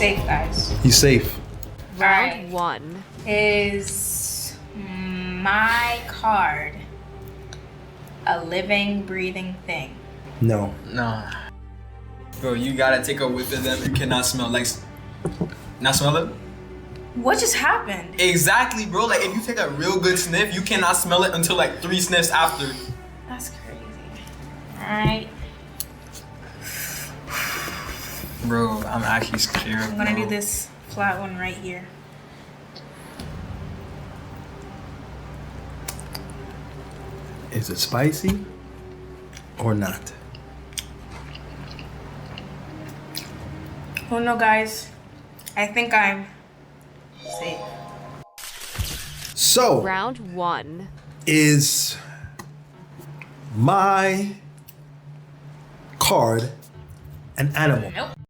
safe, guys. He's safe. Round one. Is my card a living, breathing thing? No. Nah. Bro, you gotta take a whiff of them. You cannot smell not smell it? What just happened? Exactly, bro. Like if you take a real good sniff, you cannot smell it until like 3 sniffs after. That's crazy. Alright. Bro, I'm actually scared. I'm gonna bro. do this flat one right here. Is it spicy or not? Oh no, guys. I think I'm safe. So, Round one. is my card an animal? Nope.